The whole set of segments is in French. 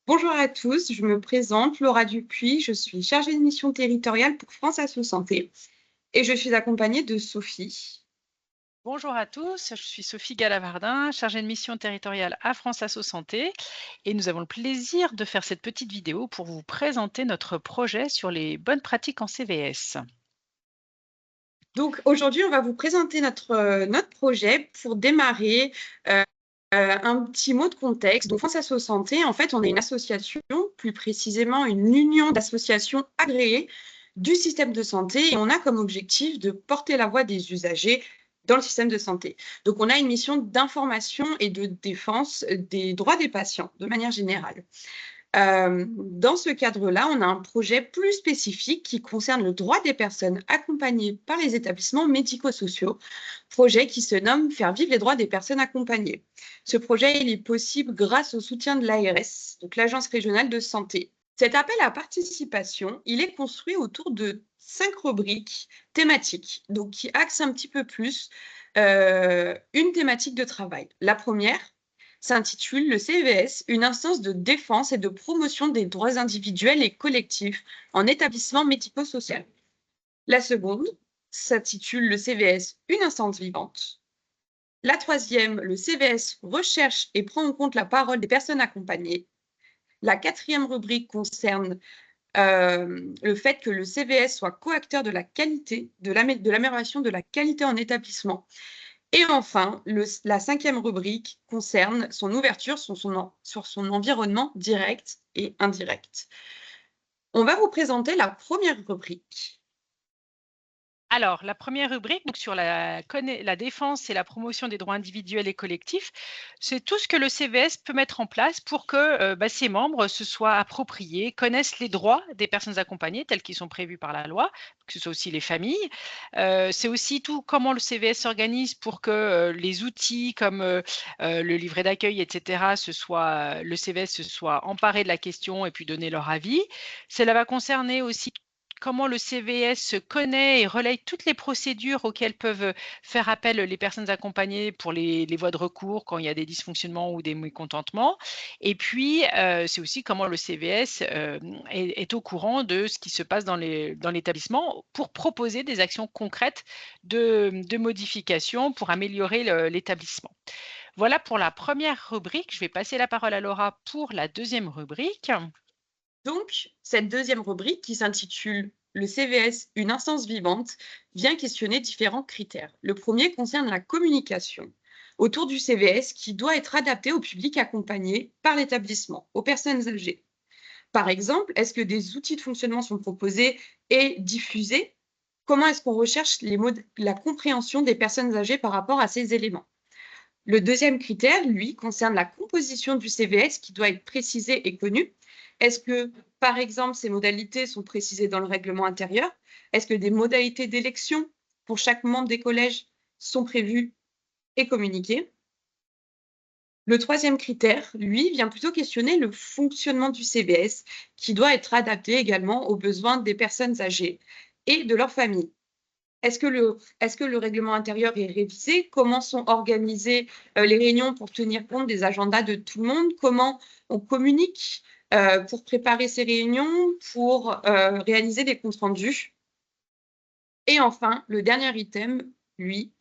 Bonjour à tous, je me présente, Laura Dupuis, je suis chargée de mission territoriale pour France Asso Santé et je suis accompagnée de Sophie. Bonjour à tous, je suis Sophie Gallavardin, chargée de mission territoriale à France Asso Santé et nous avons le plaisir de faire cette petite vidéo pour vous présenter notre projet sur les bonnes pratiques en CVS. Donc aujourd'hui, on va vous présenter notre projet pour démarrer. Un petit mot de contexte. Donc France Asso Santé, en fait, on est une association, plus précisément une union d'associations agréées du système de santé et on a comme objectif de porter la voix des usagers dans le système de santé. Donc on a une mission d'information et de défense des droits des patients de manière générale. Dans ce cadre-là, on a un projet plus spécifique qui concerne le droit des personnes accompagnées par les établissements médico-sociaux, projet qui se nomme Faire vivre les droits des personnes accompagnées. Ce projet, il est possible grâce au soutien de l'ARS, donc l'Agence régionale de santé. Cet appel à participation, il est construit autour de 5 rubriques thématiques, donc qui axent un petit peu plus une thématique de travail. La première s'intitule le CVS, une instance de défense et de promotion des droits individuels et collectifs en établissement médico-social. La seconde s'intitule le CVS, une instance vivante. La troisième, le CVS recherche et prend en compte la parole des personnes accompagnées. La quatrième rubrique concerne le fait que le CVS soit coacteur de la qualité, de l'amélioration de la qualité en établissement. Et enfin, la cinquième rubrique concerne son ouverture sur son environnement direct et indirect. On va vous présenter la première rubrique. Alors, la première rubrique, donc sur la défense et la promotion des droits individuels et collectifs, c'est tout ce que le CVS peut mettre en place pour que ses membres se soient appropriés, connaissent les droits des personnes accompagnées tels qu'ils sont prévus par la loi, que ce soit aussi les familles. C'est aussi tout comment le CVS s'organise pour que les outils comme le livret d'accueil, etc., le CVS se soit emparé de la question et puis donner leur avis. Cela va concerner aussi comment le CVS connaît et relaye toutes les procédures auxquelles peuvent faire appel les personnes accompagnées pour les voies de recours quand il y a des dysfonctionnements ou des mécontentements. Et puis, c'est aussi comment le CVS est au courant de ce qui se passe dans l'établissement pour proposer des actions concrètes de modification pour améliorer l'établissement. Voilà pour la première rubrique. Je vais passer la parole à Laura pour la deuxième rubrique. Donc, cette deuxième rubrique qui s'intitule le CVS, une instance vivante, vient questionner différents critères. Le premier concerne la communication autour du CVS qui doit être adaptée au public accompagné par l'établissement, aux personnes âgées. Par exemple, est-ce que des outils de fonctionnement sont proposés et diffusés? Comment est-ce qu'on recherche la compréhension des personnes âgées par rapport à ces éléments? Le deuxième critère, lui, concerne la composition du CVS qui doit être précisée et connue. Est-ce que, par exemple, ces modalités sont précisées dans le règlement intérieur? Est-ce que des modalités d'élection pour chaque membre des collèges sont prévues et communiquées? Le troisième critère, lui, vient plutôt questionner le fonctionnement du CVS, qui doit être adapté également aux besoins des personnes âgées et de leur famille. Est-ce que le règlement intérieur est révisé? Comment sont organisées les réunions pour tenir compte des agendas de tout le monde? Comment on communique pour préparer ces réunions, pour réaliser des comptes rendus? Et enfin, le dernier item, lui,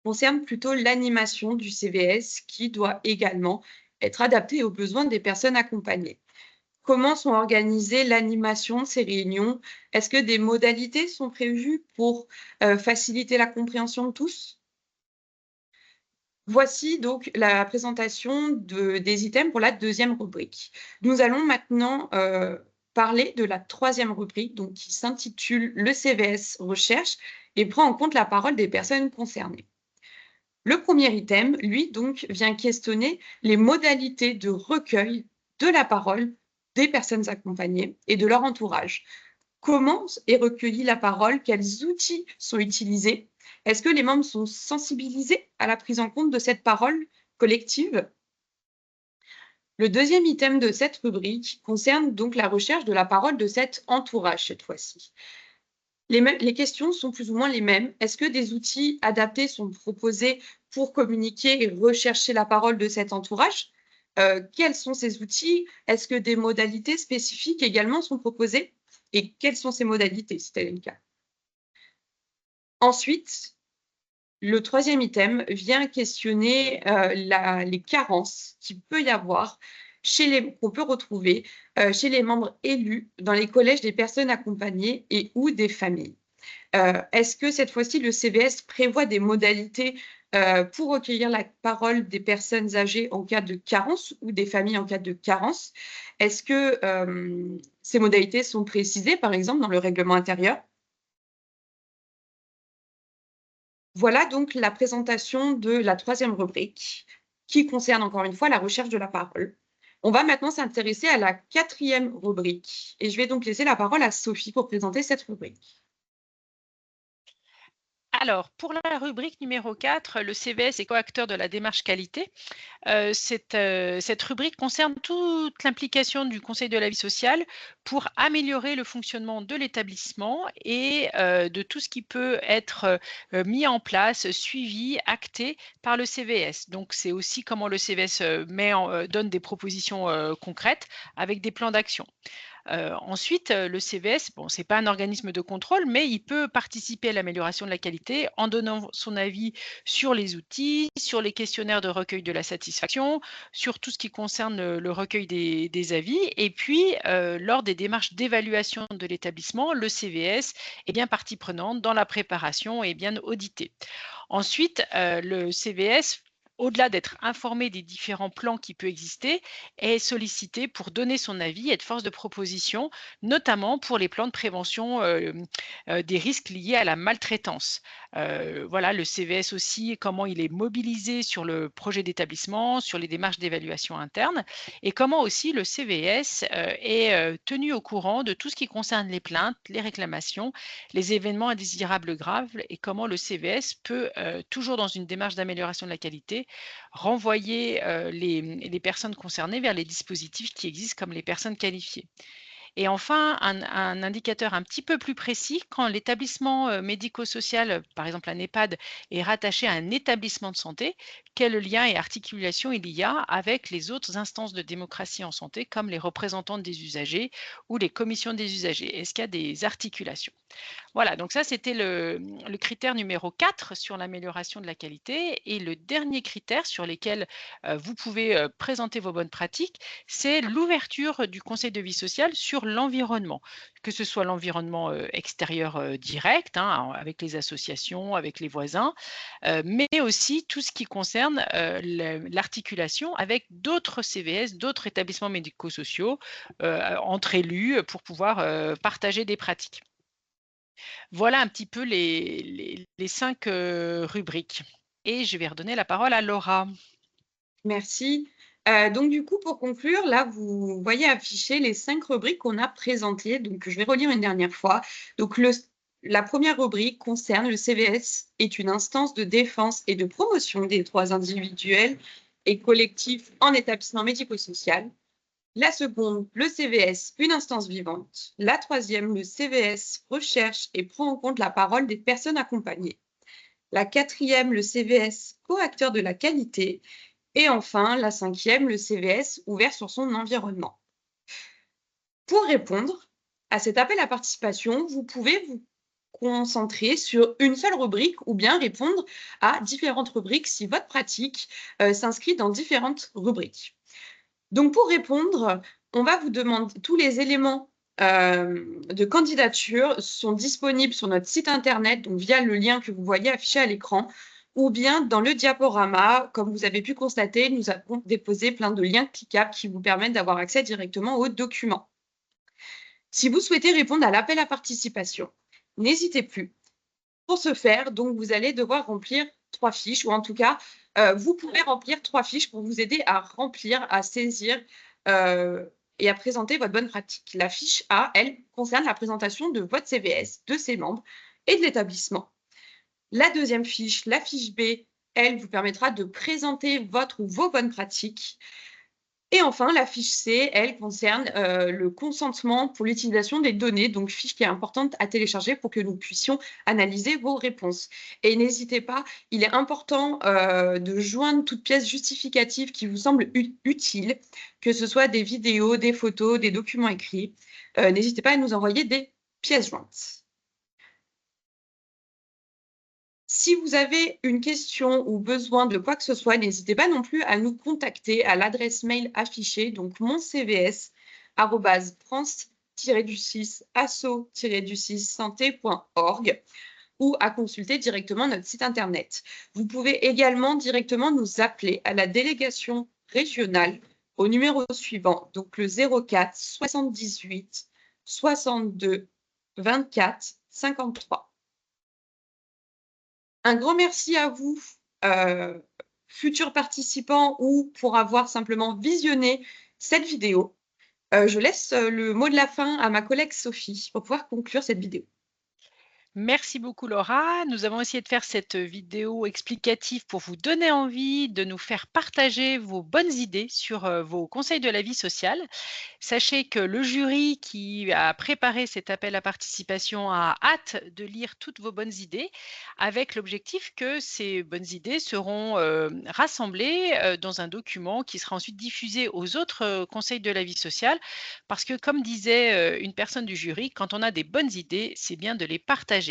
concerne plutôt l'animation du CVS qui doit également être adaptée aux besoins des personnes accompagnées. Comment sont organisées l'animation de ces réunions? Est-ce que des modalités sont prévues pour faciliter la compréhension de tous? Voici donc la présentation des items pour la deuxième rubrique. Nous allons maintenant parler de la troisième rubrique, donc qui s'intitule Le CVS recherche et prend en compte la parole des personnes concernées. Le premier item, lui, donc, vient questionner les modalités de recueil de la parole des personnes accompagnées et de leur entourage. Comment est recueillie la parole? Quels outils sont utilisés? Est-ce que les membres sont sensibilisés à la prise en compte de cette parole collective? Le deuxième item de cette rubrique concerne donc la recherche de la parole de cet entourage cette fois-ci. Les questions sont plus ou moins les mêmes. Est-ce que des outils adaptés sont proposés pour communiquer et rechercher la parole de cet entourage? Quels sont ces outils? Est-ce que des modalités spécifiques également sont proposées? Et quelles sont ces modalités, si tel est le cas? Ensuite, le troisième item vient questionner les carences qu'il peut y avoir qu'on peut retrouver chez les membres élus dans les collèges des personnes accompagnées et ou des familles. Est-ce que cette fois-ci, le CVS prévoit des modalités pour recueillir la parole des personnes âgées en cas de carence ou des familles en cas de carence? Est-ce que ces modalités sont précisées, par exemple, dans le règlement intérieur? Voilà donc la présentation de la troisième rubrique, qui concerne encore une fois la recherche de la parole. On va maintenant s'intéresser à la quatrième rubrique et je vais donc laisser la parole à Sophie pour présenter cette rubrique. Alors, pour la rubrique numéro 4, le CVS est coacteur de la démarche qualité. Cette rubrique concerne toute l'implication du Conseil de la vie sociale pour améliorer le fonctionnement de l'établissement et de tout ce qui peut être mis en place, suivi, acté par le CVS. Donc, c'est aussi comment le CVS donne des propositions concrètes avec des plans d'action. Ensuite, le CVS, bon, c'est pas un organisme de contrôle, mais il peut participer à l'amélioration de la qualité en donnant son avis sur les outils, sur les questionnaires de recueil de la satisfaction, sur tout ce qui concerne le recueil des avis. Et puis, lors des démarches d'évaluation de l'établissement, le CVS est bien partie prenante dans la préparation et bien audité. Ensuite, le CVS, au-delà d'être informé des différents plans qui peuvent exister, est sollicité pour donner son avis, être force de proposition, notamment pour les plans de prévention des risques liés à la maltraitance. Voilà, le CVS aussi, comment il est mobilisé sur le projet d'établissement, sur les démarches d'évaluation interne, et comment aussi le CVS est tenu au courant de tout ce qui concerne les plaintes, les réclamations, les événements indésirables graves, et comment le CVS peut, toujours dans une démarche d'amélioration de la qualité, renvoyer les personnes concernées vers les dispositifs qui existent comme les personnes qualifiées. Et enfin, un indicateur un petit peu plus précis, quand l'établissement médico-social, par exemple un EHPAD, est rattaché à un établissement de santé, quel lien et articulation il y a avec les autres instances de démocratie en santé, comme les représentants des usagers ou les commissions des usagers? Est-ce qu'il y a des articulations? Voilà, donc ça, c'était le critère numéro 4 sur l'amélioration de la qualité. Et le dernier critère sur lequel vous pouvez présenter vos bonnes pratiques, c'est l'ouverture du conseil de vie sociale sur l'environnement, que ce soit l'environnement extérieur direct, hein, avec les associations, avec les voisins, mais aussi tout ce qui concerne l'articulation avec d'autres CVS, d'autres établissements médico-sociaux, entre élus, pour pouvoir partager des pratiques. Voilà un petit peu les 5 rubriques, et je vais redonner la parole à Laura. Merci. Donc du coup, pour conclure, là, vous voyez afficher les 5 rubriques qu'on a présentées. Donc je vais relire une dernière fois. Donc la première rubrique concerne le CVS est une instance de défense et de promotion des droits individuels et collectifs en établissement médico-social. La seconde, le CVS, une instance vivante. La troisième, le CVS recherche et prend en compte la parole des personnes accompagnées. La quatrième, le CVS, coacteur de la qualité. Et enfin, la cinquième, le CVS, ouvert sur son environnement. Pour répondre à cet appel à participation, vous pouvez vous concentrer sur une seule rubrique ou bien répondre à différentes rubriques si votre pratique s'inscrit dans différentes rubriques. Donc pour répondre, on va vous demander tous les éléments de candidature sont disponibles sur notre site internet, donc via le lien que vous voyez affiché à l'écran, ou bien dans le diaporama. Comme vous avez pu constater, nous avons déposé plein de liens cliquables qui vous permettent d'avoir accès directement aux documents. Si vous souhaitez répondre à l'appel à participation, n'hésitez plus. Pour ce faire, donc, vous allez devoir remplir 3 fiches, ou en tout cas, vous pouvez remplir 3 fiches pour vous aider à remplir, à saisir et à présenter votre bonne pratique. La fiche A, elle, concerne la présentation de votre CVS, de ses membres et de l'établissement. La deuxième fiche, la fiche B, elle vous permettra de présenter votre ou vos bonnes pratiques. Et enfin, la fiche C, elle concerne le consentement pour l'utilisation des données, donc fiche qui est importante à télécharger pour que nous puissions analyser vos réponses. Et n'hésitez pas, il est important de joindre toute pièce justificative qui vous semble utile, que ce soit des vidéos, des photos, des documents écrits. N'hésitez pas à nous envoyer des pièces jointes. Si vous avez une question ou besoin de quoi que ce soit, n'hésitez pas non plus à nous contacter à l'adresse mail affichée, donc moncvs@france-asso-santé.org ou à consulter directement notre site internet. Vous pouvez également directement nous appeler à la délégation régionale au numéro suivant, donc le 04 78 62 24 53. Un grand merci à vous, futurs participants ou pour avoir simplement visionné cette vidéo. Je laisse le mot de la fin à ma collègue Sophie pour pouvoir conclure cette vidéo. Merci beaucoup Laura. Nous avons essayé de faire cette vidéo explicative pour vous donner envie de nous faire partager vos bonnes idées sur vos conseils de la vie sociale. Sachez que le jury qui a préparé cet appel à participation a hâte de lire toutes vos bonnes idées avec l'objectif que ces bonnes idées seront rassemblées dans un document qui sera ensuite diffusé aux autres conseils de la vie sociale parce que comme disait une personne du jury, quand on a des bonnes idées, c'est bien de les partager.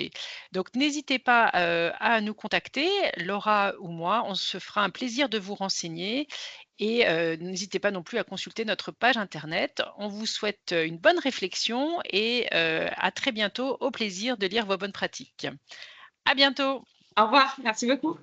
Donc n'hésitez pas à nous contacter, Laura ou moi, on se fera un plaisir de vous renseigner et n'hésitez pas non plus à consulter notre page internet. On vous souhaite une bonne réflexion et à très bientôt, au plaisir de lire vos bonnes pratiques. À bientôt. Au revoir, merci beaucoup.